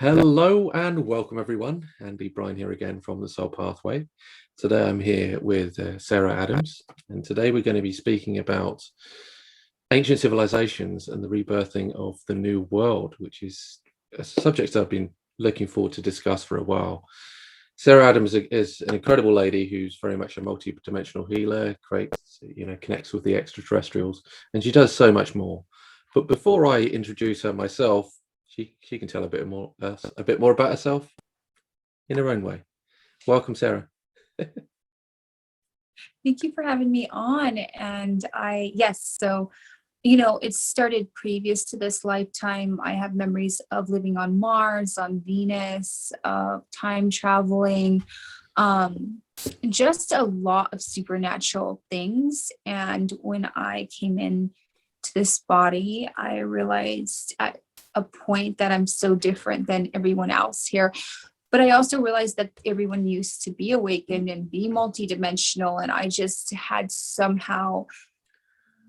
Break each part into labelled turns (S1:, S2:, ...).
S1: Hello and welcome everyone. Andy Bryan here again from the Soul Pathway. Today I'm here with Sarah Adams, and today we're going to be speaking about ancient civilizations and the rebirthing of the new world, which is a subject I've been looking forward to discuss for a while. Sarah Adams is an incredible lady who's very much a multi-dimensional healer, connects with the extraterrestrials, and she does so much more. But before I introduce her myself, she can tell a bit more about herself in her own way. Welcome, Sarah.
S2: Thank you for having me on. And it started previous to this lifetime. I have memories of living on Mars, on Venus, time traveling, just a lot of supernatural things. And when I came in to this body, I realized at a point that I'm so different than everyone else here. But I also realized that everyone used to be awakened and be multidimensional. And I just had somehow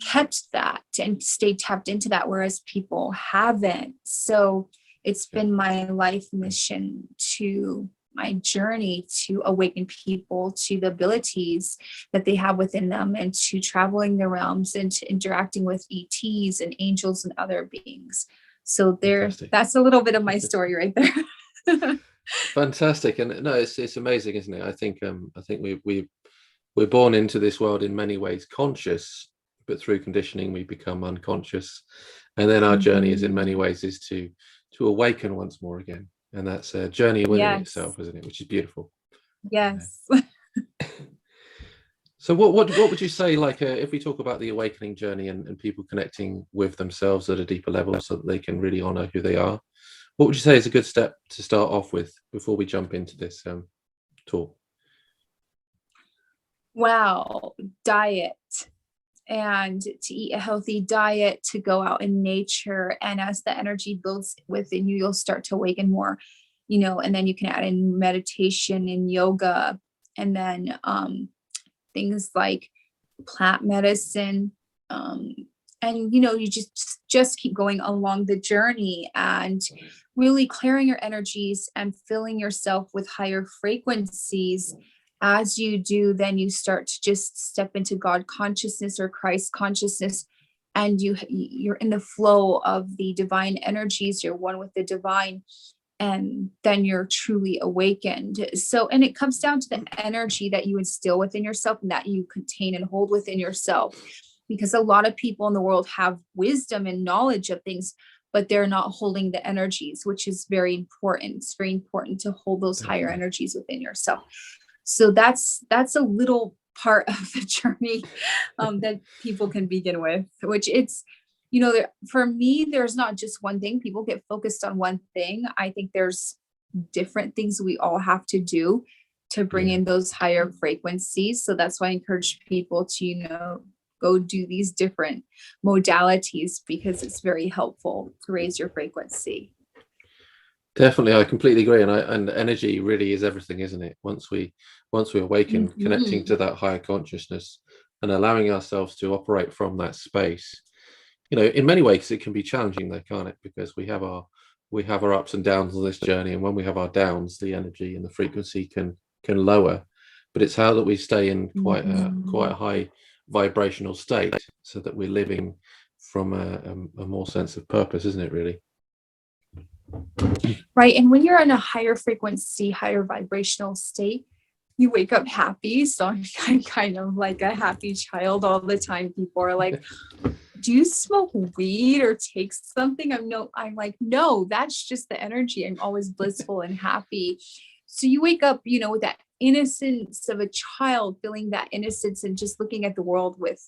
S2: kept that and stayed tapped into that, whereas people haven't. So it's been my life mission, to my journey to awaken people to the abilities that they have within them, and to traveling the realms and to interacting with ETs and angels and other beings. So that's a little bit of my story right there.
S1: Fantastic. And no, it's amazing, isn't it? I think we're born into this world in many ways conscious, but through conditioning we become unconscious, and then our journey is in many ways is to awaken once more again, and that's a journey within itself, isn't it? Which is beautiful.
S2: Yes.
S1: So what would you say, like, if we talk about the awakening journey and people connecting with themselves at a deeper level so that they can really honor who they are, what would you say is a good step to start off with before we jump into this talk?
S2: Wow, diet, and to eat a healthy diet, to go out in nature. And as the energy builds within you, you'll start to awaken more, and then you can add in meditation and yoga, and then things like plant medicine, and you just keep going along the journey and really clearing your energies and filling yourself with higher frequencies. As you do, then you start to just step into God consciousness or Christ consciousness, and you're in the flow of the divine energies. You're one with the divine, and then you're truly awakened. So, and it comes down to the energy that you instill within yourself and that you contain and hold within yourself. Because a lot of people in the world have wisdom and knowledge of things, but they're not holding the energies, which is very important. It's very important to hold those higher energies within yourself. So that's a little part of the journey that people can begin with, which it's, for me, there's not just one thing. People get focused on one thing. I think there's different things we all have to do to bring in those higher frequencies. So that's why I encourage people to, go do these different modalities, because it's very helpful to raise your frequency.
S1: Definitely, I completely agree, and energy really is everything, isn't it? Once we awaken, connecting to that higher consciousness and allowing ourselves to operate from that space. In many ways it can be challenging though, can't it? Because we have our ups and downs on this journey, and when we have our downs, the energy and the frequency can lower. But it's how that we stay in quite a high vibrational state, so that we're living from a more sense of purpose, isn't it, really?
S2: Right. And when you're in a higher frequency, higher vibrational state, you wake up happy. So I'm kind of like a happy child all the time. People are like, do you smoke weed or take something? I'm like, no, that's just the energy. I'm always blissful and happy. So you wake up, with that innocence of a child, feeling that innocence and just looking at the world with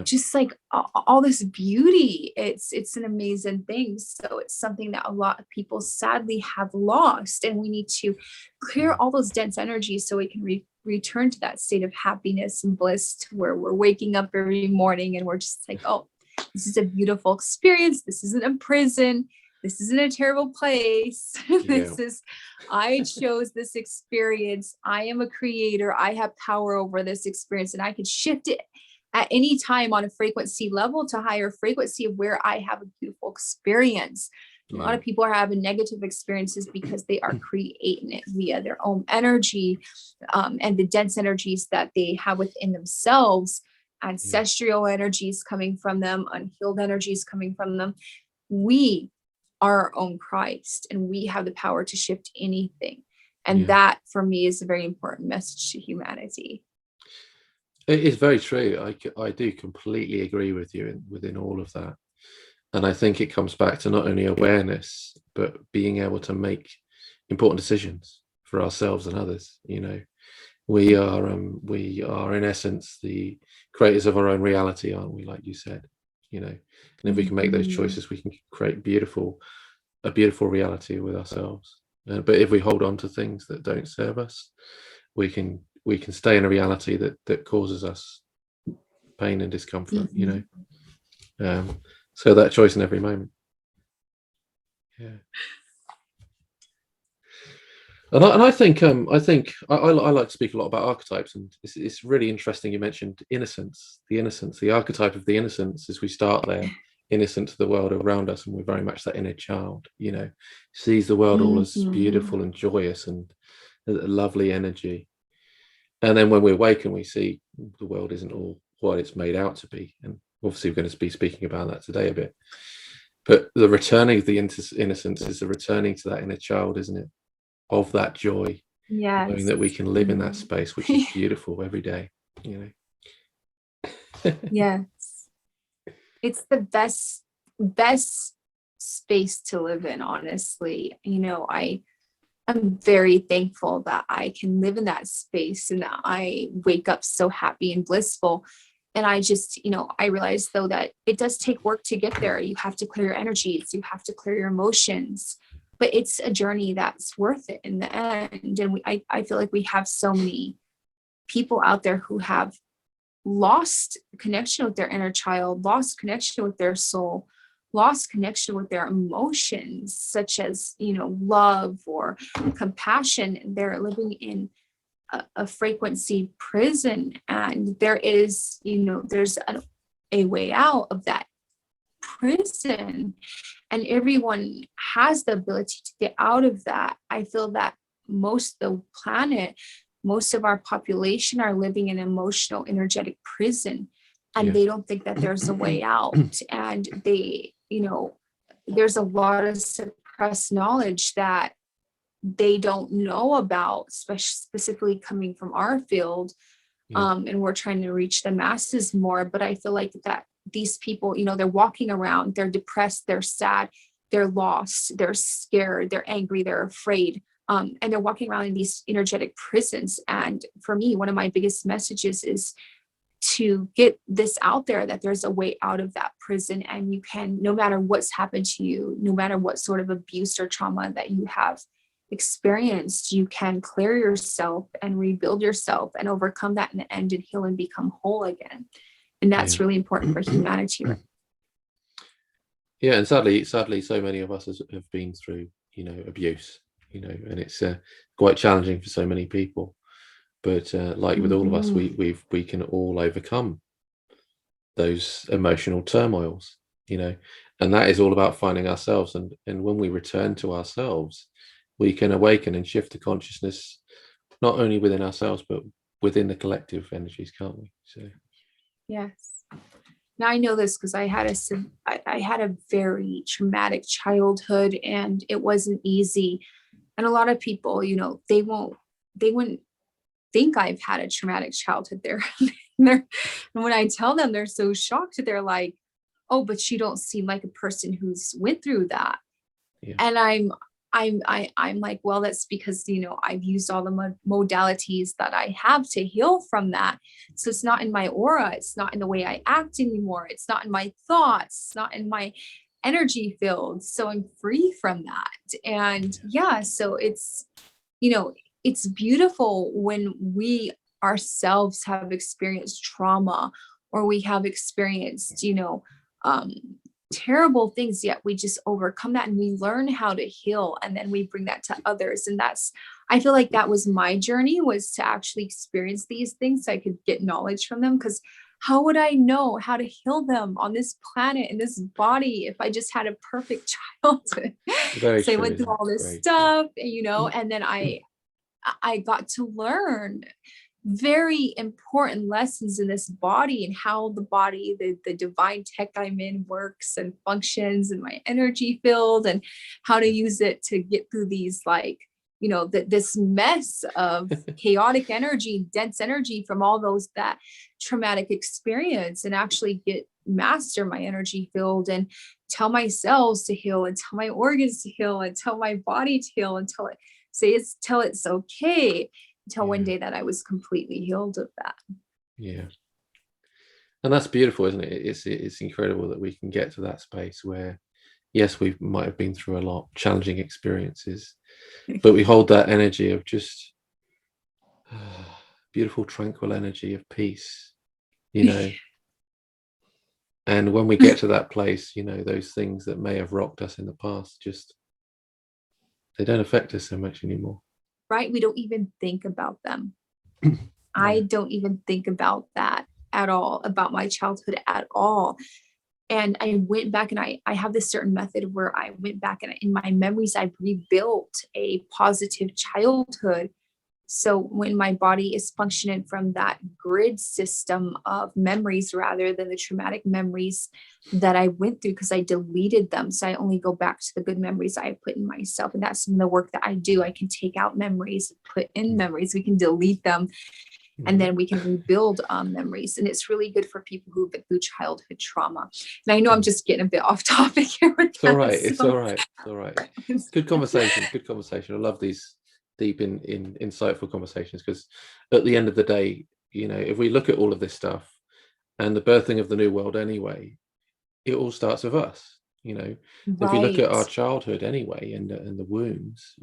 S2: just like all this beauty. It's an amazing thing. So it's something that a lot of people sadly have lost, and we need to clear all those dense energies so we can return to that state of happiness and bliss, to where we're waking up every morning and we're just like, oh, this is a beautiful experience. This isn't a prison. This isn't a terrible place. I chose this experience. I am a creator. I have power over this experience, and I can shift it at any time on a frequency level to higher frequency of where I have a beautiful experience. A lot of people are having negative experiences because they are creating it via their own energy, and the dense energies that they have within themselves, ancestral energies coming from them, unhealed energies coming from them. We are our own Christ, and we have the power to shift anything. And that for me is a very important message to humanity.
S1: It is very true. I do completely agree with you within all of that. And I think it comes back to not only awareness, but being able to make important decisions for ourselves and others. You know, we are in essence the creators of our own reality, aren't we? Like you said, you know, and if we can make those choices, we can create a beautiful reality with ourselves. But if we hold on to things that don't serve us, we can stay in a reality that causes us pain and discomfort. You know. So that choice in every moment. And I think I like to speak a lot about archetypes, and it's really interesting. You mentioned innocence, the archetype of the innocence, as we start there, innocent to the world around us, and we're very much that inner child, you know, sees the world all as beautiful and joyous and a lovely energy. And then when we awaken, we see the world isn't all what it's made out to be. And obviously we're going to be speaking about that today a bit. But the returning of the innocence is the returning to that inner child, isn't it? Of that joy, knowing that we can live in that space, which is beautiful every day, you know.
S2: Yes, it's the best space to live in, honestly. You know, I'm very thankful that I can live in that space and that I wake up so happy and blissful. And I just, you know, I realize though that it does take work to get there. You have to clear your energies, you have to clear your emotions, but it's a journey that's worth it in the end. And I feel like we have so many people out there who have lost connection with their inner child, lost connection with their soul, lost connection with their emotions, such as, you know, love or compassion. They're living in a frequency prison, and there is, you know, there's a way out of that prison, and everyone has the ability to get out of that. I feel that most of the planet, most of our population are living in emotional energetic prison, and they don't think that there's a way out. And they, you know, there's a lot of suppressed knowledge that they don't know about, especially specifically coming from our field. And we're trying to reach the masses more. But I feel like that these people, you know, they're walking around, they're depressed, they're sad, they're lost, they're scared, they're angry, they're afraid. And they're walking around in these energetic prisons. And for me, one of my biggest messages is to get this out there, that there's a way out of that prison. And you can, no matter what's happened to you, no matter what sort of abuse or trauma that you have experienced, you can clear yourself and rebuild yourself and overcome that in the end and heal and become whole again. And that's really important for humanity.
S1: Yeah, and sadly, so many of us have been through, you know, abuse, you know, and it's quite challenging for so many people. But like with all of us, we can all overcome those emotional turmoils, you know, and that is all about finding ourselves. And when we return to ourselves, we can awaken and shift the consciousness, not only within ourselves, but within the collective energies, can't we? So
S2: yes. Now I know this because I had a very traumatic childhood, and it wasn't easy. And a lot of people, you know, they wouldn't think I've had a traumatic childhood. And when I tell them, they're so shocked. They're like, "Oh, but you don't seem like a person who's went through that." And I'm like, well, that's because, you know, I've used all the modalities that I have to heal from that. So it's not in my aura. It's not in the way I act anymore. It's not in my thoughts. It's not in my energy field. So I'm free from that. And so it's, you know, it's beautiful when we ourselves have experienced trauma, or we have experienced, you know, terrible things, yet we just overcome that and we learn how to heal, and then we bring that to others. And I feel like that was my journey, was to actually experience these things so I could get knowledge from them. Because how would I know how to heal them on this planet, in this body, if I just had a perfect childhood?
S1: Very
S2: So I
S1: true,
S2: went through
S1: isn't it?
S2: all this
S1: Very true.
S2: stuff, and then I got to learn very important lessons in this body and how the body, the divine tech I'm in works and functions, and my energy field, and how to use it to get through these, like, this mess of chaotic energy, dense energy from all those, that traumatic experience, and actually master my energy field, and tell my cells to heal, and tell my organs to heal, and tell my body to heal, and tell it's okay, until one day that I was completely healed of that.
S1: Yeah. And that's beautiful, isn't it? It's incredible that we can get to that space where, yes, we might have been through a lot challenging experiences, but we hold that energy of just beautiful, tranquil energy of peace, and when we get to that place, those things that may have rocked us in the past, just, they don't affect us so much anymore.
S2: Right? We don't even think about them.
S1: Yeah.
S2: I don't even think about that at all, about my childhood at all. And I went back, and I have this certain method where I went back, and in my memories, I rebuilt a positive childhood. So when my body is functioning from that grid system of memories rather than the traumatic memories that I went through, because I deleted them. So I only go back to the good memories I put in myself. And that's some of the work that I do. I can take out memories, put in memories, we can delete them, and then we can rebuild memories. And it's really good for people who've been through childhood trauma. And I know I'm just getting a bit off topic here.
S1: It's all right. It's all right. It's all right. Good conversation. Good conversation. I love these deep in insightful conversations, because at the end of the day, if we look at all of this stuff and the birthing of the new world anyway, it all starts with us. If we look at our childhood anyway, and the wounds,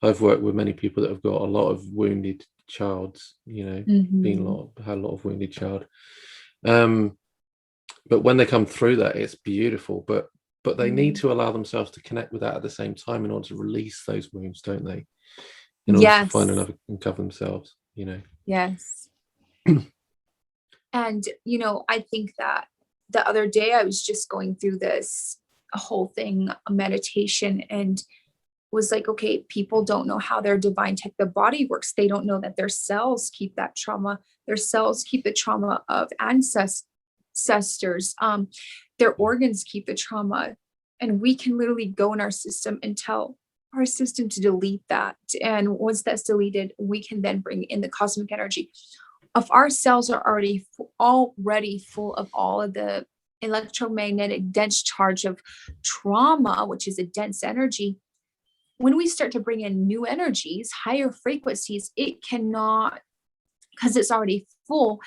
S1: I've worked with many people that have got a lot of wounded childs, had a lot of wounded child, but when they come through that, it's beautiful, but they need to allow themselves to connect with that at the same time in order to release those wounds, don't they? In order to find another and cover themselves,
S2: Yes. And I think that the other day I was just going through this whole thing, a meditation, and was like, okay, people don't know how their divine tech, the body works. They don't know that their cells keep that trauma. Their cells keep the trauma of ancestors. Their organs keep the trauma. And we can literally go in our system and tell our system to delete that. And once that's deleted, we can then bring in the cosmic energy. If our cells are already full of all of the electromagnetic dense charge of trauma, which is a dense energy, when we start to bring in new energies, higher frequencies, it cannot, because it's already full,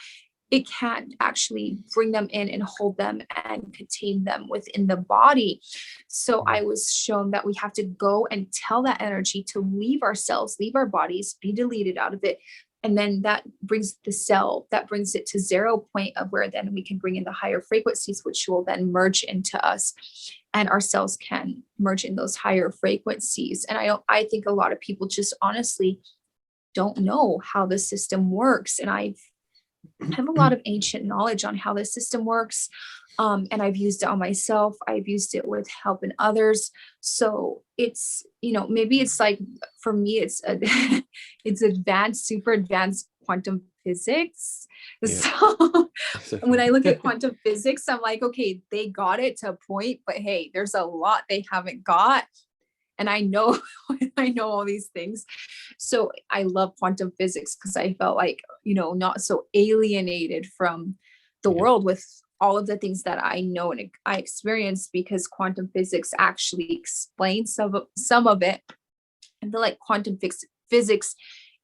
S2: it can't actually bring them in and hold them and contain them within the body. So I was shown that we have to go and tell that energy to leave our cells, leave our bodies, be deleted out of it. And then that brings it to 0 point of where then we can bring in the higher frequencies, which will then merge into us, and our cells can merge in those higher frequencies. And I think a lot of people just honestly don't know how the system works. And I have a lot of ancient knowledge on how the system works. And I've used it on myself. I've used it with helping others. So it's, maybe it's like, for me, it's advanced, super advanced quantum physics. So when I look at quantum physics, I'm like, okay, they got it to a point, but hey, there's a lot they haven't got. And I know all these things. So I love quantum physics, because I felt like, not so alienated from the world with all of the things that I know and I experienced, because quantum physics actually explains some of it. I feel like quantum physics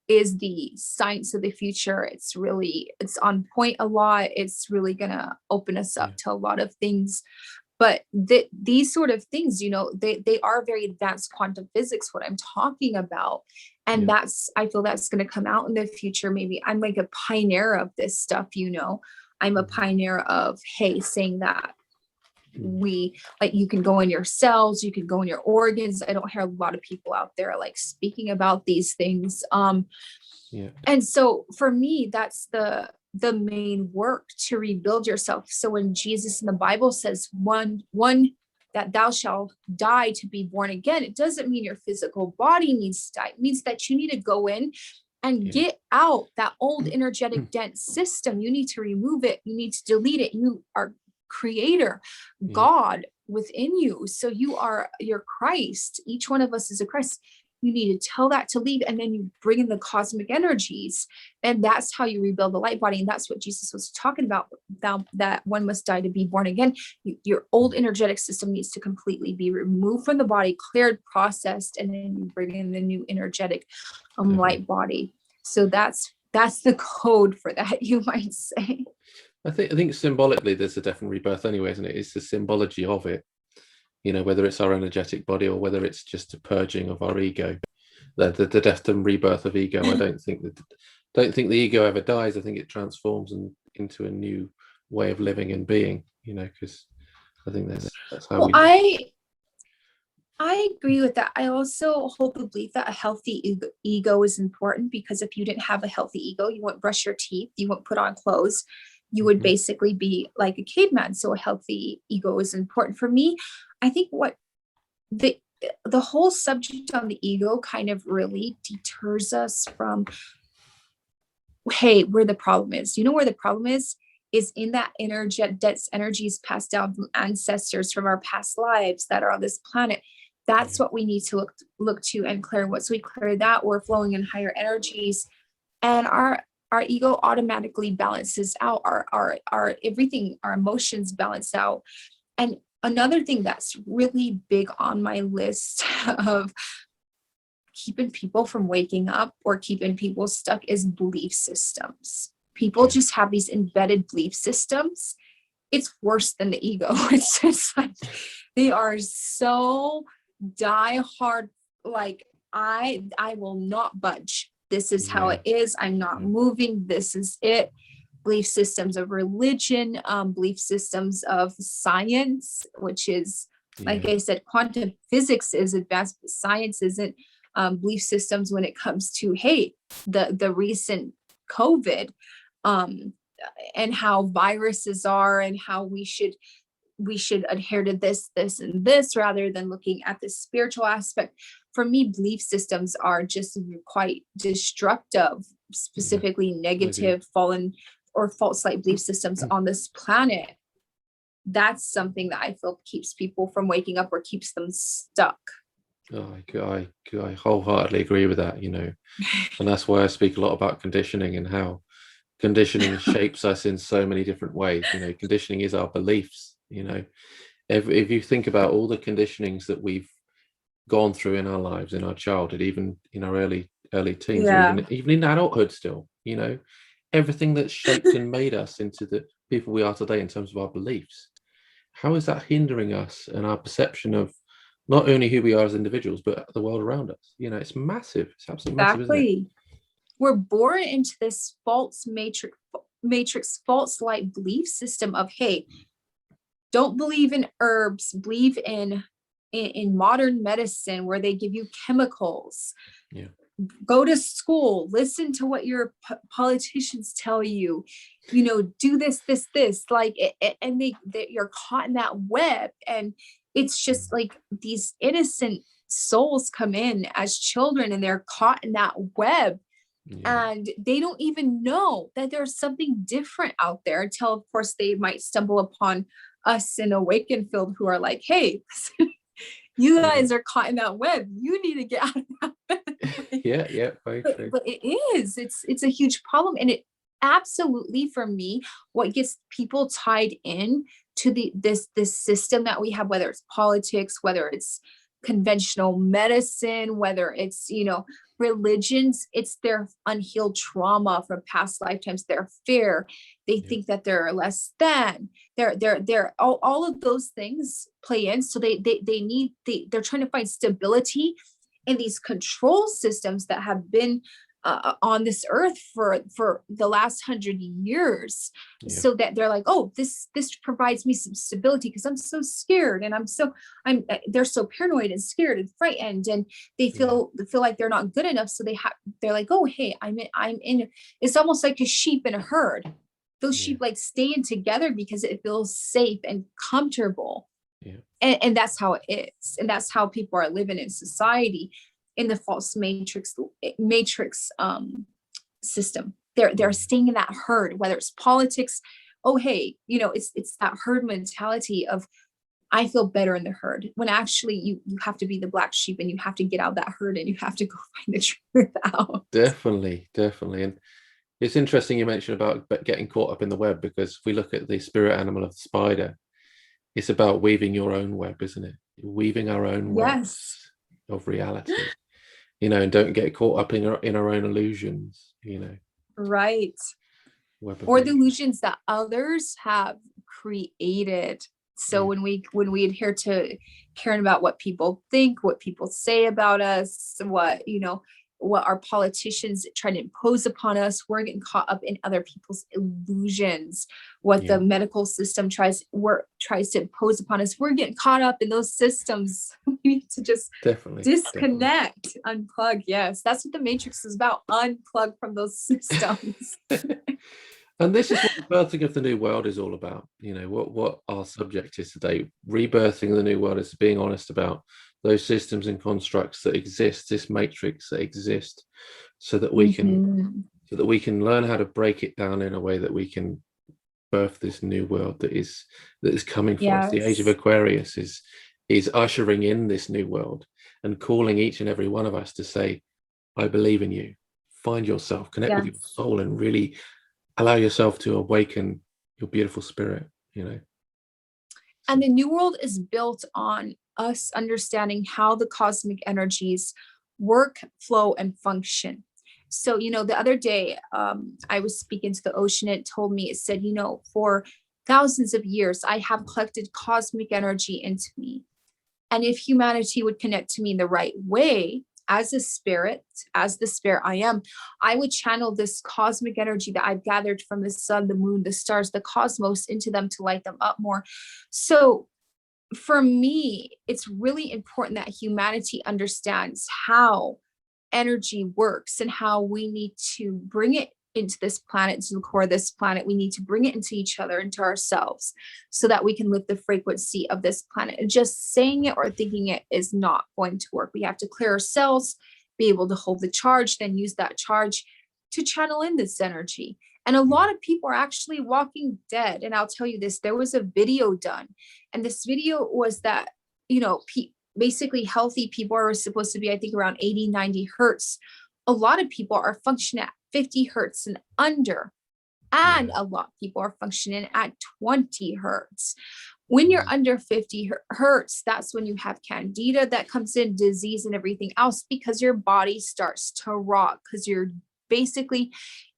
S2: is the science of the future. It's on point a lot. It's really going to open us up to a lot of things. But these sort of things, they are very advanced quantum physics, what I'm talking about. And I feel that's going to come out in the future. Maybe I'm like a pioneer of this stuff, I'm a pioneer of, saying that you can go in your cells, you can go in your organs. I don't hear a lot of people out there like speaking about these things. And so for me, that's the main work to rebuild yourself. So when Jesus in the Bible says one that thou shalt die to be born again, it doesn't mean your physical body needs to die. It means that you need to go in and get out that old energetic dense system. You need to remove it. You need to delete it. You are creator, God within you. So you're Christ. Each one of us is a Christ. You need to tell that to leave, and then you bring in the cosmic energies, and that's how you rebuild the light body. And that's what Jesus was talking about, that one must die to be born again. Your old energetic system needs to completely be removed from the body, cleared, processed, and then you bring in the new energetic light body. So that's the code for that, you might say.
S1: I think symbolically there's a definite rebirth anyway, isn't it? It's the symbology of it. You know, whether it's our energetic body or whether it's just a purging of our ego, the death and rebirth of ego. I don't think the ego ever dies. I think it transforms into a new way of living and being. You know, because I think that's how
S2: I agree with that. I also hold the belief that a healthy ego is important, because if you didn't have a healthy ego, you wouldn't brush your teeth, you wouldn't put on clothes. You would basically be like a caveman. So a healthy ego is important for me. I think what the whole subject on the ego kind of really deters us from, hey, where the problem is. You know where the problem is in that dense energies passed down from ancestors from our past lives that are on this planet. That's what we need to look to and clear. Once we clear that, we're flowing in higher energies, and our ego automatically balances out our everything, our emotions balance out. And another thing that's really big on my list of keeping people from waking up or keeping people stuck is belief systems. People just have these embedded belief systems. It's worse than the ego. It's just like, they are so die hard, like I will not budge. This is how it is. I'm not moving. This is it. Belief systems of religion, belief systems of science, which is, like I said, quantum physics is advanced, but science isn't. Belief systems when it comes to, hey, the recent COVID, and how viruses are, and how we should adhere to this, and this, rather than looking at the spiritual aspect. For me, belief systems are just quite destructive, specifically negative, fallen or false light belief systems on this planet. That's something that I feel keeps people from waking up or keeps them stuck.
S1: Oh, I wholeheartedly agree with that, you know, and that's why I speak a lot about conditioning and how conditioning shapes us in so many different ways. You know, conditioning is our beliefs. You know, if you think about all the conditionings that we've gone through in our lives, in our childhood, even in our early teens, or even in adulthood still, you know, everything that's shaped and made us into the people we are today in terms of our beliefs, how is that hindering us and our perception of not only who we are as individuals, but the world around us? You know, it's massive. It's absolutely massive, isn't it?
S2: We're born into this false matrix, false light belief system of, hey, don't believe in herbs, believe in modern medicine where they give you chemicals. Go to school, listen to what your politicians tell you, you know, do this, like, and you're caught in that web. And it's just like these innocent souls come in as children and they're caught in that web. And they don't even know that there's something different out there until, of course, they might stumble upon us in Awaken field who are like, hey, you guys are caught in that web. You need to get out of that web.
S1: Very true.
S2: But it's a huge problem. And it absolutely, for me, what gets people tied in to this system that we have, whether it's politics, whether it's conventional medicine, whether it's, you know, religions, it's their unhealed trauma from past lifetimes, their fear. They think that they're less than. They're all of those things play in. So they're trying to find stability in these control systems that have been on this earth for the last 100 years, so that they're like, oh, this provides me some stability because I'm so scared, and they're so paranoid and scared and frightened, and they feel like they're not good enough. So they're like, oh, hey, I'm in. It's almost like a sheep in a herd. Those sheep like staying together because it feels safe and comfortable. And that's how it is, and that's how people are living in society, in the false matrix system. They're staying in that herd, whether it's politics. Oh, hey, it's that herd mentality of, I feel better in the herd, when actually you have to be the black sheep, and you have to get out of that herd, and you have to go find the truth out.
S1: Definitely. And it's interesting you mentioned about getting caught up in the web, because if we look at the spirit animal of the spider, it's about weaving your own web, isn't it? Weaving our own webs of reality, and don't get caught up in our own illusions,
S2: Right. Or the illusions that others have created. So when we adhere to caring about what people think, what people say about us, what our politicians try to impose upon us, we're getting caught up in other people's illusions. What the medical system tries to impose upon us, we're getting caught up in those systems. We need to just disconnect, unplug. Yes, that's what the Matrix is about. Unplug from those systems.
S1: And this is what the birthing of the new world is all about. What our subject is today. Rebirthing the new world is being honest about those systems and constructs that exist, this matrix that exists, so that we can learn how to break it down in a way that we can birth this new world that is coming for us. The age of Aquarius is ushering in this new world and calling each and every one of us to say, I believe in you. Find yourself, connect with your soul, and really allow yourself to awaken your beautiful spirit, And
S2: the new world is built on us understanding how the cosmic energies work, flow, and function. So, the other day, I was speaking to the ocean. It told me, it said, for thousands of years, I have collected cosmic energy into me. And if humanity would connect to me in the right way, as the spirit I am, I would channel this cosmic energy that I've gathered from the sun, the moon, the stars, the cosmos into them to light them up more. So for me, it's really important that humanity understands how energy works and how we need to bring it into this planet, to the core of this planet. We need to bring it into each other, into ourselves, so that we can lift the frequency of this planet. And just saying it or thinking it is not going to work. We have to clear ourselves, be able to hold the charge, then use that charge to channel in this energy. And a lot of people are actually walking dead. And I'll tell you this, there was a video done, and this video was that, basically healthy people are supposed to be, I think, around 80, 90 hertz. A lot of people are functioning at 50 hertz and under, and a lot of people are functioning at 20 hertz. When you're under 50 hertz, that's when you have candida that comes in, disease and everything else, because your body starts to rot, because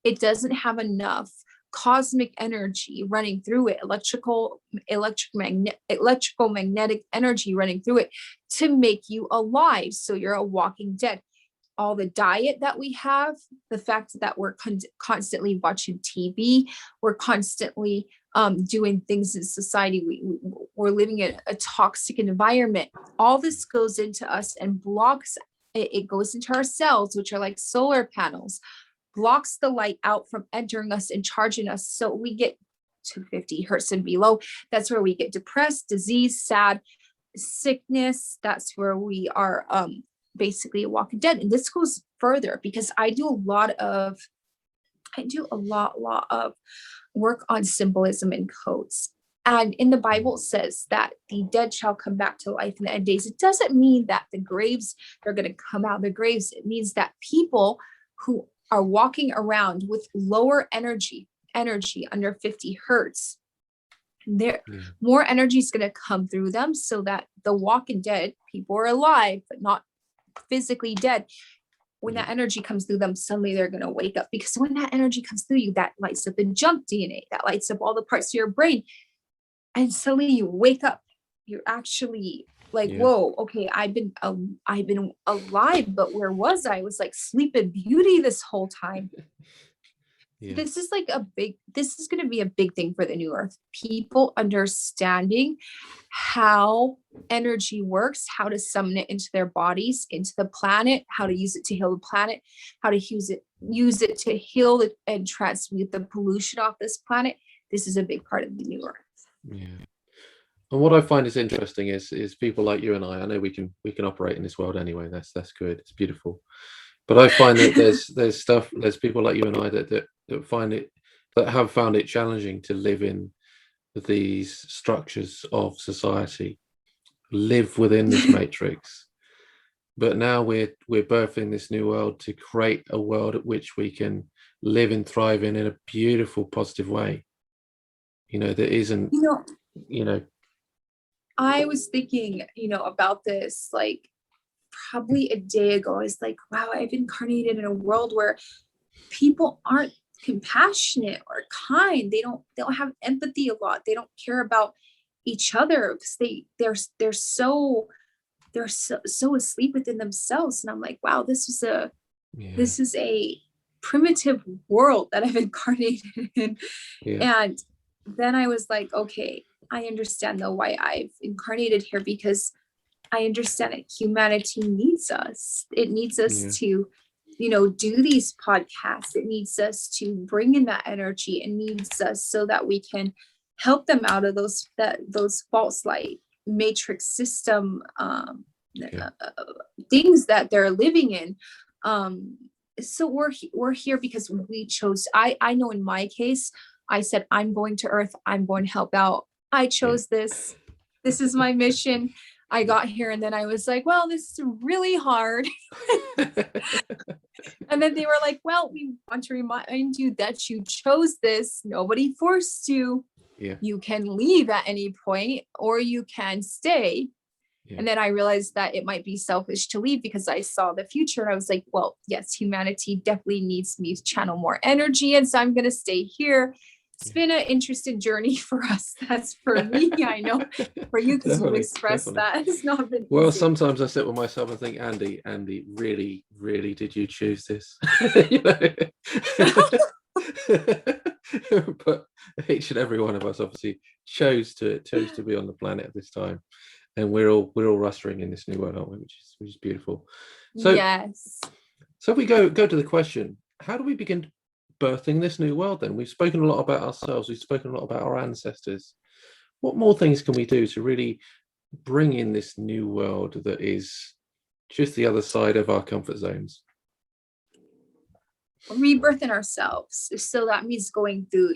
S2: it doesn't have enough cosmic energy running through it, electromagnetic energy running through it to make you alive. So you're a walking dead. All the diet that we have, the fact that we're constantly watching TV, we're constantly doing things in society, we're living in a toxic environment. All this goes into us and blocks, it goes into our cells, which are like solar panels, blocks the light out from entering us and charging us. So we get to 50 hertz and below. That's where we get depressed, disease, sad, sickness. That's where we are basically walking dead. And this goes further, because I do a lot of work on symbolism and codes. And in the Bible, it says that the dead shall come back to life in the end days. It doesn't mean that the graves are going to come out of the graves. It means that people who are walking around with lower energy under 50 hertz, more energy is going to come through them, so that the walking dead people are alive, but not physically dead. When that energy comes through them, suddenly they're going to wake up, because when that energy comes through you, that lights up the junk DNA, that lights up all the parts of your brain, and suddenly you wake up. You're actually like,
S1: Yeah.
S2: whoa, okay, I've been alive, but where was I? I was like sleep in beauty this whole time.
S1: Yeah.
S2: This is going to be a big thing for the new earth. People understanding how energy works, how to summon it into their bodies, into the planet, how to use it to heal the planet, how to use it to heal it and transmute the pollution off this planet. This is a big part of the new earth.
S1: Yeah. And what I find is interesting is people like you and I know we can operate in this world anyway. That's good. It's beautiful. But I find that there's people like you and I that have found it challenging to live in these structures of society, live within this matrix. But now we're birthing this new world to create a world at which we can live and thrive in a beautiful, positive way. That isn't,
S2: I was thinking, about this like probably a day ago. I was like, wow, I've incarnated in a world where people aren't compassionate or kind. They don't have empathy a lot. They don't care about each other because they're so asleep within themselves. And I'm like, wow, this is a primitive world that I've incarnated in.
S1: Yeah.
S2: And then I was like, okay, I understand though why I've incarnated here, because I understand that humanity needs us. It needs us to, do these podcasts. It needs us to bring in that energy. It needs us so that we can help them out of those false light matrix system things that they're living in. So we're here because we chose. I know in my case, I said, I'm going to Earth. I'm going to help out. I chose this. This is my mission. I got here and then I was like, well, this is really hard. And then they were like, well, we want to remind you that you chose this. Nobody forced you.
S1: Yeah.
S2: You can leave at any point or you can stay. Yeah. And then I realized that it might be selfish to leave because I saw the future. And I was like, well, yes, humanity definitely needs me to channel more energy. And so I'm going to stay here. It's been an interesting journey for us. That's for me. I know for you, because you expressed that. It's not been
S1: well,
S2: easy.
S1: Sometimes I sit with myself and think, Andy, really, really, did you choose this? But each and every one of us obviously chose to be on the planet at this time. And we're all rustering in this new world, aren't we? Which is beautiful. So
S2: yes.
S1: So if we go to the question, how do we begin birthing this new world then? We've spoken a lot about ourselves. We've spoken a lot about our ancestors. What more things can we do to really bring in this new world that is just the other side of our comfort zones?
S2: Rebirthing ourselves. So that means going through,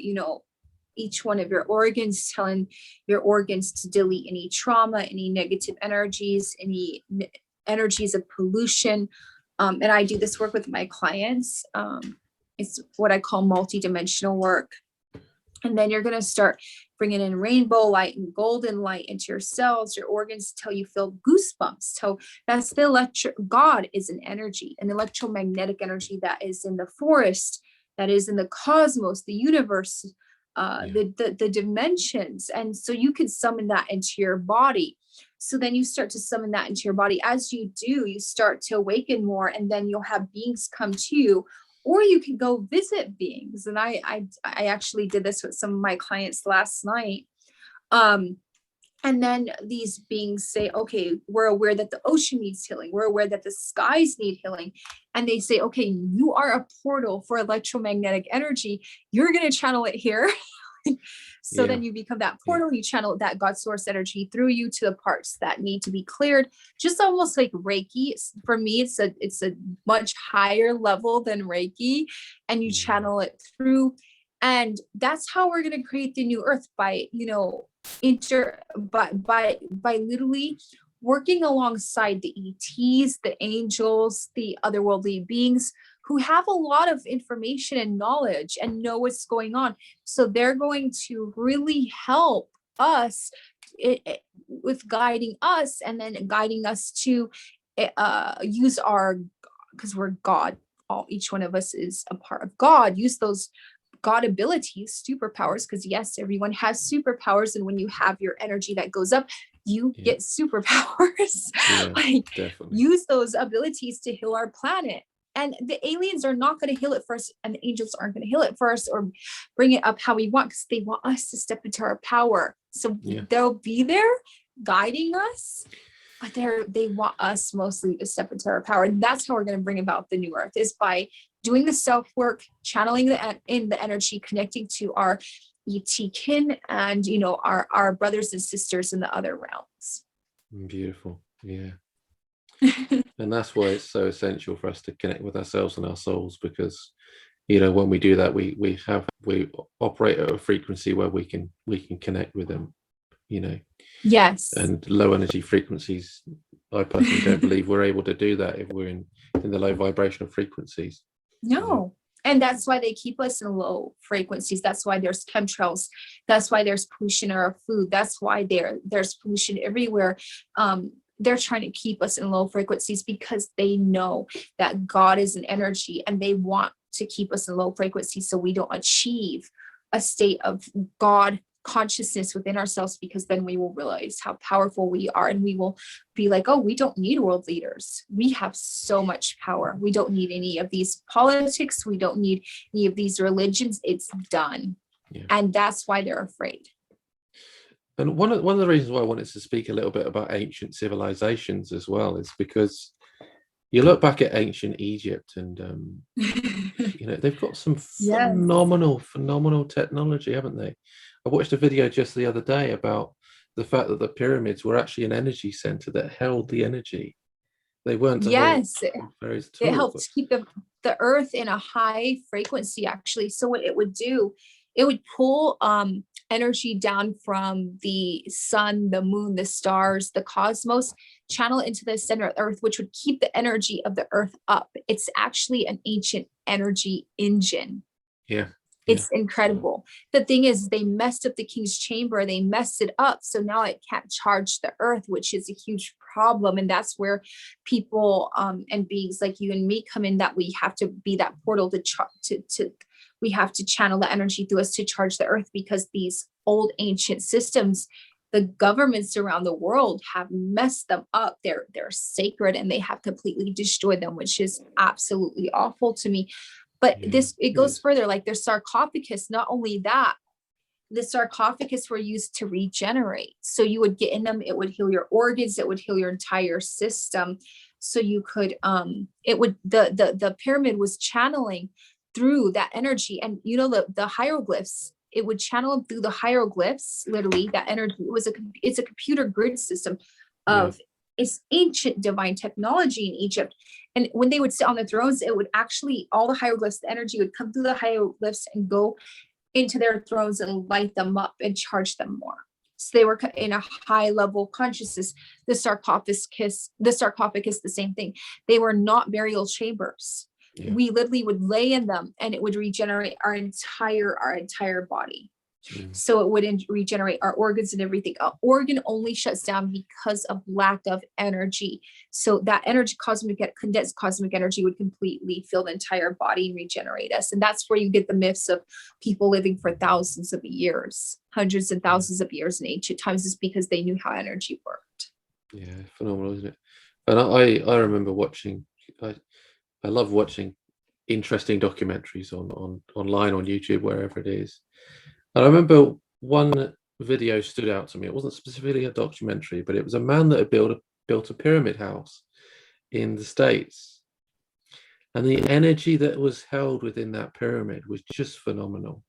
S2: each one of your organs, telling your organs to delete any trauma, any negative energies, any energies of pollution. And I do this work with my clients. It's what I call multidimensional work. And then you're going to start bringing in rainbow light and golden light into your cells, your organs, till you feel goosebumps. So that's the God is an energy, an electromagnetic energy that is in the forest, that is in the cosmos, the universe, the dimensions. And so you can summon that into your body. So then you start to summon that into your body. As you do, you start to awaken more, and then you'll have beings come to you, or you can go visit beings. And I actually did this with some of my clients last night. And then these beings say, okay, we're aware that the ocean needs healing. We're aware that the skies need healing. And they say, okay, you are a portal for electromagnetic energy. You're going to channel it here. So then you become that portal, you channel that God source energy through you to the parts that need to be cleared. Just almost like Reiki. For me, it's a much higher level than Reiki, and you channel it through. And that's how we're going to create the new earth, by, by literally working alongside the ETs, the angels, the otherworldly beings who have a lot of information and knowledge and know what's going on. So they're going to really help us with guiding us, and then guiding us to use our, because we're God, each one of us is a part of God, use those God abilities, superpowers, because yes, everyone has superpowers. And when you have your energy that goes up, you get superpowers. Like
S1: definitely.
S2: use those abilities to heal our planet. And the aliens are not going to heal it first, and the angels aren't going to heal it first or bring it up how we want, because they want us to step into our power. So they'll be there guiding us, but they want us mostly to step into our power. And that's how we're going to bring about the new earth, is by doing the self work, channeling in the energy, connecting to our ET kin and, you know, our brothers and sisters in the other realms.
S1: Beautiful. Yeah. And that's why it's so essential for us to connect with ourselves and our souls, because, you know, when we do that, we operate at a frequency where we can connect with them, you know.
S2: Yes.
S1: And low energy frequencies, I personally don't believe we're able to do that if we're in the low vibrational frequencies.
S2: No. And that's why they keep us in low frequencies. That's why there's chemtrails. That's why there's pollution in our food. That's why there's pollution everywhere. They're trying to keep us in low frequencies because they know that God is an energy, and they want to keep us in low frequencies so we don't achieve a state of God consciousness within ourselves, because then we will realize how powerful we are, and we will be like, oh, we don't need world leaders. We have so much power. We don't need any of these politics. We don't need any of these religions. It's done. And that's why they're afraid.
S1: And one of the reasons why I wanted to speak a little bit about ancient civilizations as well is because you look back at ancient Egypt, and you know, they've got some phenomenal technology, haven't they? I watched a video just the other day about the fact that the pyramids were actually an energy center that held the energy. They weren't to
S2: it helped keep the earth in a high frequency, actually. So what it would do, it would pull energy down from the sun, the moon, the stars, the cosmos, channel it into the center of the earth, which would keep the energy of the earth up. It's actually an ancient energy engine. It's incredible. The thing is, they messed up the king's chamber. They messed it up. So now it can't charge the earth, which is a huge problem. And that's where people and beings like you and me come in, that we have to be that portal we have to channel the energy through us to charge the earth, because these old ancient systems, the governments around the world have messed them up. They're sacred, and they have completely destroyed them, which is absolutely awful to me. But it goes further, like their sarcophagus. Not only that, the sarcophagus were used to regenerate. So you would get in them, it would heal your organs, it would heal your entire system. So you could, the pyramid was channeling through that energy. And you know, the hieroglyphs, it would channel through the hieroglyphs, literally that energy. It's a computer grid system of it's ancient divine technology in Egypt. And when they would sit on the thrones, it would actually, all the hieroglyphs, the energy would come through the hieroglyphs and go into their thrones and light them up and charge them more. So they were in a high level consciousness. The sarcophagus, the same thing. They were not burial chambers. We literally would lay in them, and it would regenerate our entire body. So it would regenerate our organs and everything. An organ only shuts down because of lack of energy. So that energy, condensed cosmic energy, would completely fill the entire body and regenerate us. And that's where you get the myths of people living for thousands of years, hundreds and thousands of years in ancient times, is because they knew how energy worked.
S1: Yeah, phenomenal, isn't it? And I remember watching, I love watching interesting documentaries online, on YouTube, wherever it is. And I remember one video stood out to me. It wasn't specifically a documentary, but it was a man that had built a pyramid house in the States. And the energy that was held within that pyramid was just phenomenal.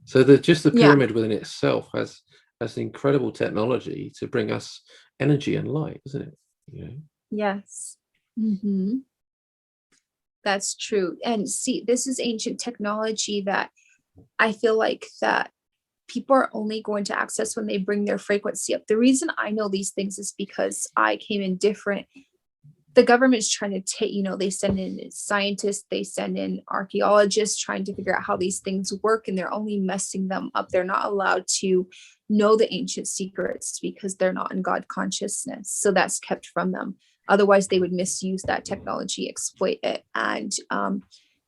S1: So the pyramid within itself has incredible technology to bring us energy and light, isn't it?
S2: Yes. Mm-hmm. That's true. And see, this is ancient technology that I feel like that people are only going to access when they bring their frequency up. The reason I know these things is because I came in different. The government's trying to take, they send in scientists, they send in archaeologists trying to figure out how these things work, and they're only messing them up. They're not allowed to know the ancient secrets because they're not in God consciousness. So that's kept from them. Otherwise, they would misuse that technology, exploit it. And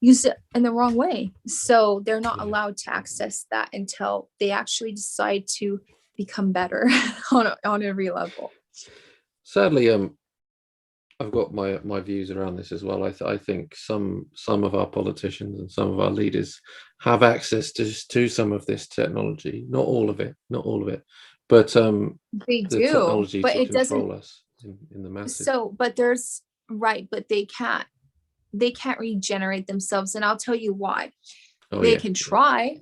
S2: use it in the wrong way. So they're not
S1: Yeah.
S2: allowed to access that until they actually decide to become better on every level.
S1: Sadly, I've got my views around this as well. I think some of our politicians and some of our leaders have access to some of this technology. Not all of it, but
S2: They
S1: the
S2: do,
S1: technology
S2: but
S1: to
S2: it doesn't.
S1: control us in the masses.
S2: So, but there's right, but they can't regenerate themselves, and I'll tell you why. They can try,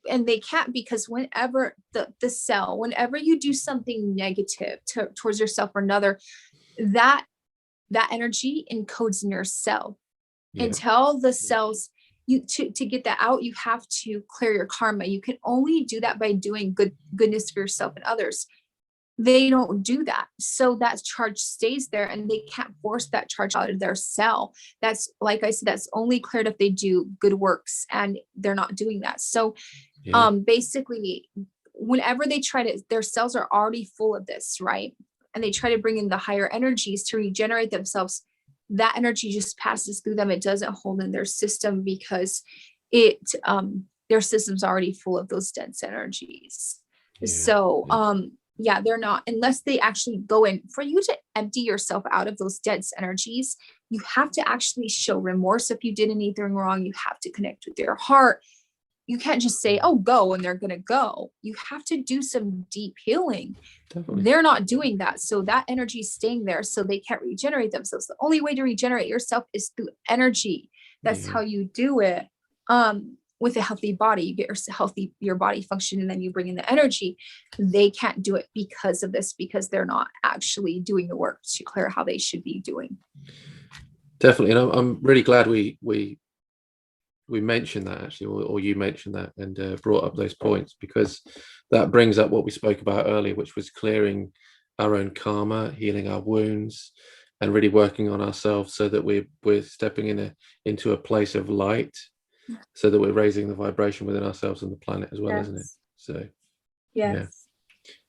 S2: and they can't, because whenever the cell, whenever you do something negative towards yourself or another, that energy encodes in your cell. Until the cells, you to get that out, you have to clear your karma. You can only do that by doing goodness for yourself and others. They don't do that, so that charge stays there, and they can't force that charge out of their cell. That's, like I said, that's only cleared if they do good works, and they're not doing that. So basically, whenever they try to, their cells are already full of this, right? And they try to bring in the higher energies to regenerate themselves. That energy just passes through them. It doesn't hold in their system, because their system's already full of those dense energies. So they're not, unless they actually go in. For you to empty yourself out of those dense energies, you have to actually show remorse if you did anything wrong. You have to connect with their heart. You can't just say, oh, go, and they're going to go. You have to do some deep healing. Definitely. They're not doing that. So that energy is staying there, so they can't regenerate themselves. The only way to regenerate yourself is through energy. That's how you do it. With a healthy body, you get your body function, and then you bring in the energy. They can't do it because of this, because they're not actually doing the work to clear how they should be doing.
S1: Definitely. And I'm really glad we mentioned that, actually, or you mentioned that, and brought up those points, because that brings up what we spoke about earlier, which was clearing our own karma, healing our wounds, and really working on ourselves, so that we're stepping into a place of light, so that we're raising the vibration within ourselves and the planet as well, isn't it? So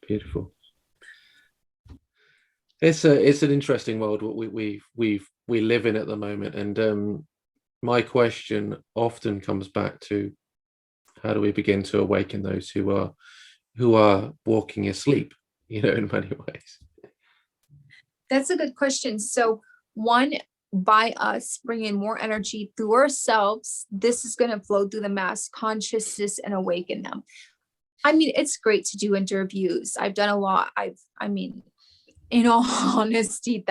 S1: beautiful. It's an interesting world what we live in at the moment, and my question often comes back to, how do we begin to awaken those who are walking asleep, in many ways?
S2: That's a good question. So one, by us bringing more energy through ourselves, this is going to flow through the mass consciousness and awaken them. I mean, it's great to do interviews. I've done a lot. In all honesty,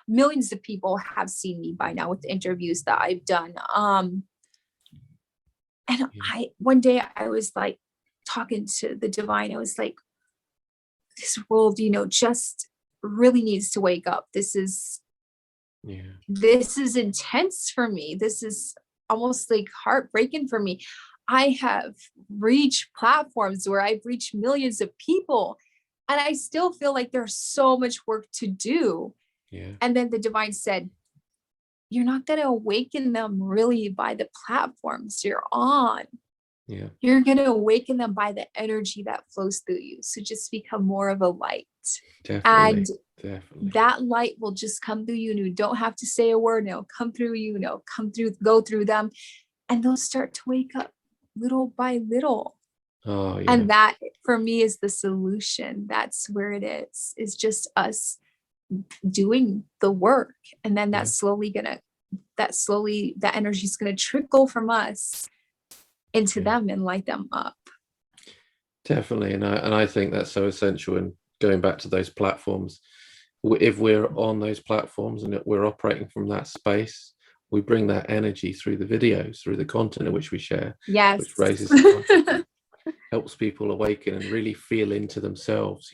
S2: millions of people have seen me by now with the interviews that I've done. One day I was like talking to the divine. I was like, this world, just really needs to wake up. This is intense for me. This is almost like heartbreaking for me. I have reached platforms where I've reached millions of people, and I still feel like there's so much work to do. And then the divine said, you're not going to awaken them really by the platforms you're on. You're going to awaken them by the energy that flows through you. So just become more of a light. Definitely. That light will just come through you, and you don't have to say a word. It'll come through you, and it'll go through them, and they'll start to wake up little by little. And that, for me, is the solution. That's where it is just us doing the work. And then that energy is going to trickle from us into them and light them up. Definitely.
S1: And I think that's so essential. And going back to those platforms, if we're on those platforms and we're operating from that space, we bring that energy through the videos, through the content in which we share, which raises the consciousness, helps people awaken and really feel into themselves.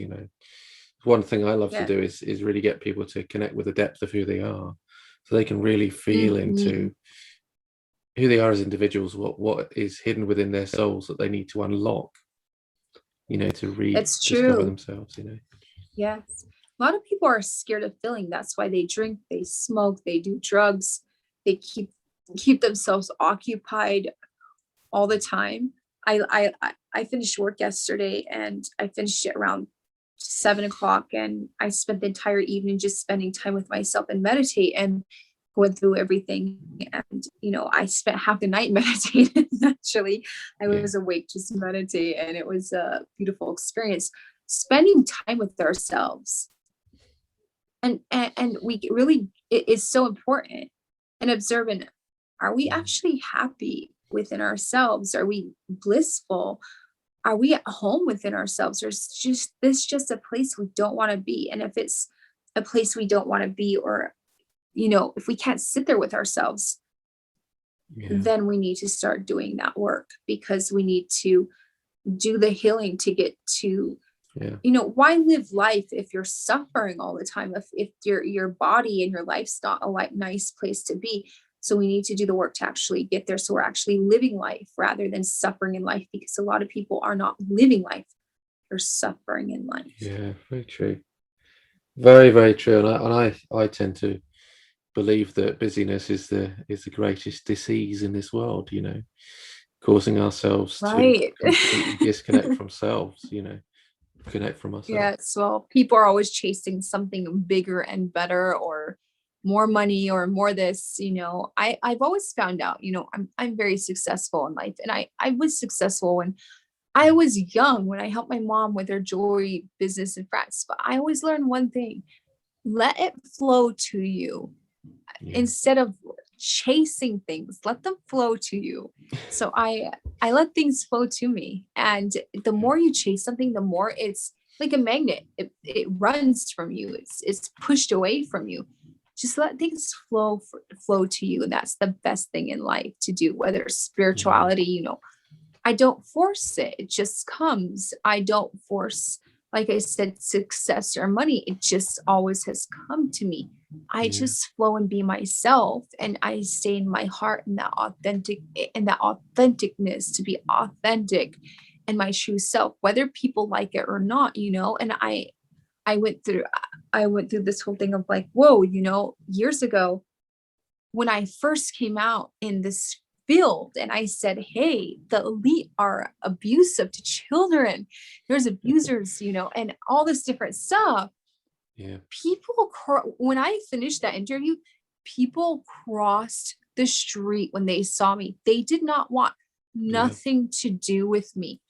S1: One thing I love to do is really get people to connect with the depth of who they are, so they can really feel into who they are as individuals, what is hidden within their souls that they need to unlock, to rediscover themselves.
S2: Yes. A lot of people are scared of feeling. That's why they drink, they smoke, they do drugs, they keep themselves occupied all the time. I finished work yesterday, and I finished it around 7 o'clock, and I spent the entire evening just spending time with myself and meditate. And going through everything. And, I spent half the night meditating. Actually, I was awake just to meditate, and it was a beautiful experience. Spending time with ourselves. And we really, it is so important. And observing, are we actually happy within ourselves? Are we blissful? Are we at home within ourselves? Or is this just a place we don't want to be? And if it's a place we don't want to be, or, if we can't sit there with ourselves, then we need to start doing that work, because we need to do the healing to get to, why live life if you're suffering all the time, if your body and your life's not a nice place to be. So we need to do the work to actually get there, so we're actually living life rather than suffering in life, because a lot of people are not living life, they're suffering in life.
S1: Yeah, very true. Very, very true. And I tend to believe that busyness is the greatest disease in this world, causing ourselves to completely disconnect from selves, connect from ourselves.
S2: Yes, well, people are always chasing something bigger and better, or more money, or more this. I've always found out, I'm very successful in life, and I was successful when I was young, when I helped my mom with her jewelry business in France. But I always learned one thing: let it flow to you. Instead of chasing things, let them flow to you. So I let things flow to me. And the more you chase something, the more it's like a magnet. It runs from you. It's pushed away from you. Just let things flow to you. And that's the best thing in life to do, whether it's spirituality, I don't force it. It just comes. I don't force, like I said, success or money. It just always has come to me. I just flow and be myself, and I stay in my heart, and that authenticness, to be authentic and my true self, whether people like it or not, and I went through this whole thing of like, whoa, years ago, when I first came out in this field, and I said, hey, the elite are abusive to children, there's abusers, and all this different stuff. People, when I finished that interview, people crossed the street when they saw me. They did not want nothing to do with me.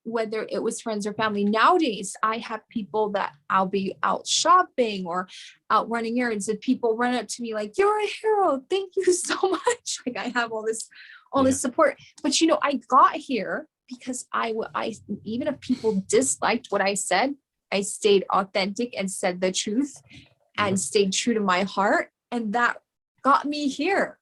S2: Whether it was friends or family. Nowadays, I have people that I'll be out shopping or out running errands, and people run up to me like, you're a hero, thank you so much. Like, I have all this support. But I got here because I even if people disliked what I said, I stayed authentic and said the truth and stayed true to my heart. And that got me here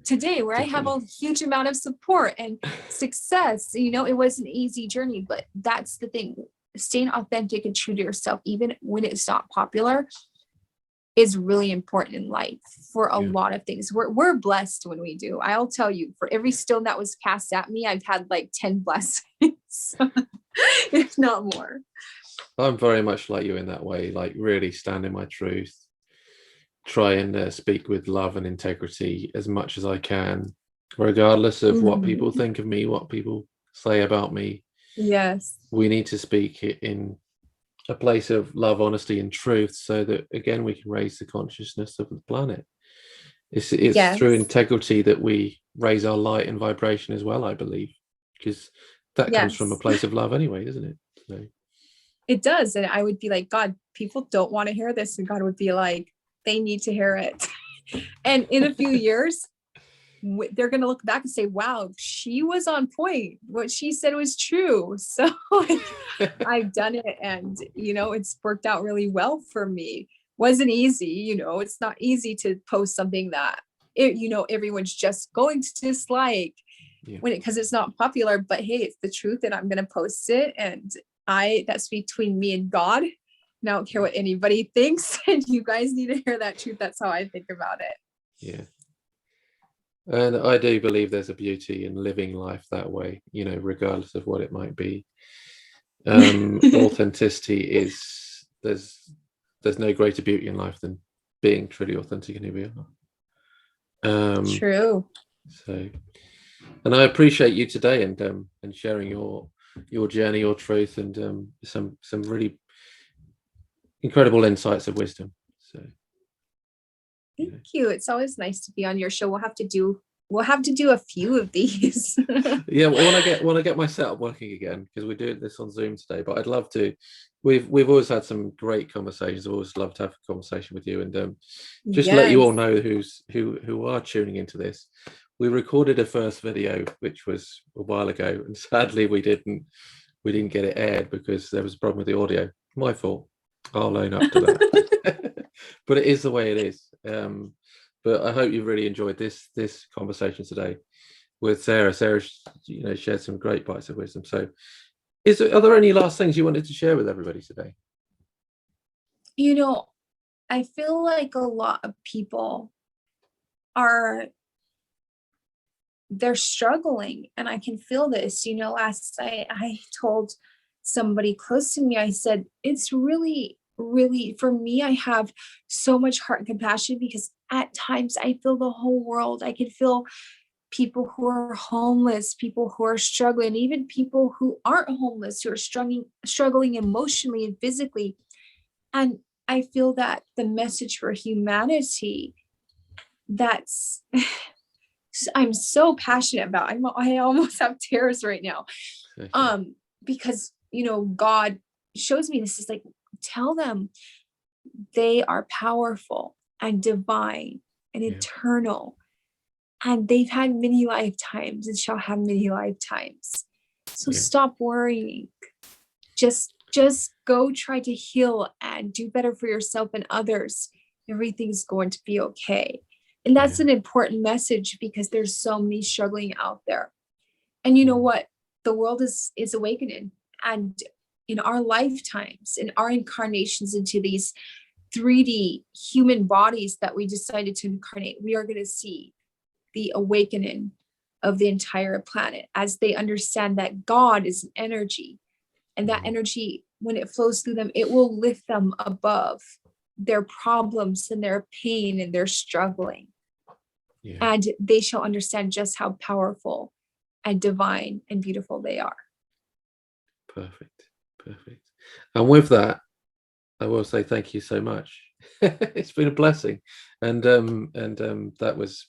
S2: today, where I have a huge amount of support and success. It was an easy journey, but that's the thing. Staying authentic and true to yourself, even when it's not popular, is really important in life for a lot of things. We're blessed when we do. I'll tell you, for every stone that was cast at me, I've had like 10 blessings, if not more.
S1: I'm very much like you in that way, like really stand in my truth, try and speak with love and integrity as much as I can, regardless of what people think of me, what people say about me.
S2: Yes.
S1: We need to speak it in a place of love, honesty, and truth, so that, again, we can raise the consciousness of the planet. It's through integrity that we raise our light and vibration as well, I believe, because that comes from a place of love anyway, doesn't it? So.
S2: It does. And I would be like, God, people don't want to hear this. And God would be like, they need to hear it. And in a few years, they're going to look back and say, wow, she was on point. What she said was true. So I've done it, and, it's worked out really well for me. Wasn't easy. It's not easy to post something that, everyone's just going to dislike because it's not popular, but hey, it's the truth, and I'm going to post it. And that's between me and God. And I don't care what anybody thinks, and you guys need to hear that truth. That's how I think about it.
S1: Yeah. And I do believe there's a beauty in living life that way, regardless of what it might be. Authenticity is, there's no greater beauty in life than being truly authentic in who we are.
S2: True.
S1: So, and I appreciate you today and sharing your journey, your truth, and some really incredible insights of wisdom. So
S2: Thank you. It's always nice to be on your show. We'll have to do a few of these.
S1: Yeah, when I get my setup working again, because we're doing this on Zoom today, but I'd love to. We've always had some great conversations. I've always loved to have a conversation with you, and just to let you all know who are tuning into this. We recorded a first video, which was a while ago, and sadly we didn't get it aired because there was a problem with the audio. My fault. I'll own up to that. But it is the way it is. But I hope you've really enjoyed this conversation today with Sarah. Sarah, shared some great bites of wisdom. So, are there any last things you wanted to share with everybody today?
S2: I feel like a lot of people they're struggling, and I can feel this. Last night I told somebody close to me, I said, it's really, really, for me, I have so much heart and compassion, because at times I feel the whole world. I can feel people who are homeless, people who are struggling, even people who aren't homeless, who are struggling emotionally and physically. And I feel that the message for humanity, I'm so passionate about. I almost have tears right now. Because God shows me this is like, tell them they are powerful and divine and eternal, and they've had many lifetimes and shall have many lifetimes. So stop worrying. Just go try to heal and do better for yourself and others. Everything's going to be okay. And that's an important message, because there's so many struggling out there. And you know what? The world is awakening. And in our lifetimes, in our incarnations into these 3D human bodies that we decided to incarnate, we are going to see the awakening of the entire planet as they understand that God is an energy. And that energy, when it flows through them, it will lift them above their problems and their pain and their struggling. And they shall understand just how powerful and divine and beautiful they are. Perfect.
S1: And with that, I will say thank you so much. It's been a blessing, and that was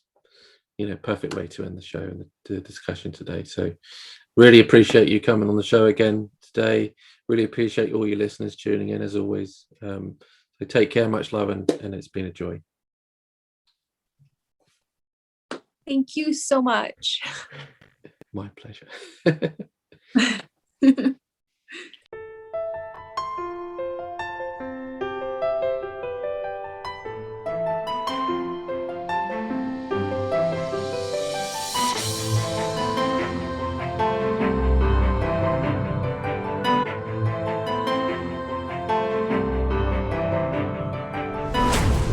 S1: perfect way to end the show and the discussion today. So really appreciate you coming on the show again today. Really appreciate all your listeners tuning in, as always. So take care, much love, and it's been a joy.
S2: Thank you so much.
S1: My pleasure.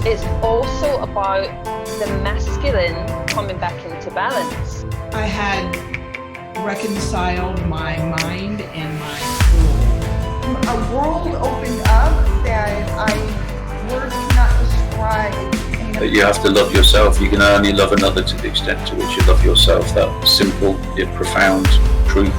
S3: It's also about the masculine coming back into balance.
S4: I had reconciled my mind and my soul.
S5: A world opened up that words cannot describe.
S6: That you have to love yourself. You can only love another to the extent to which you love yourself. That simple yet profound truth.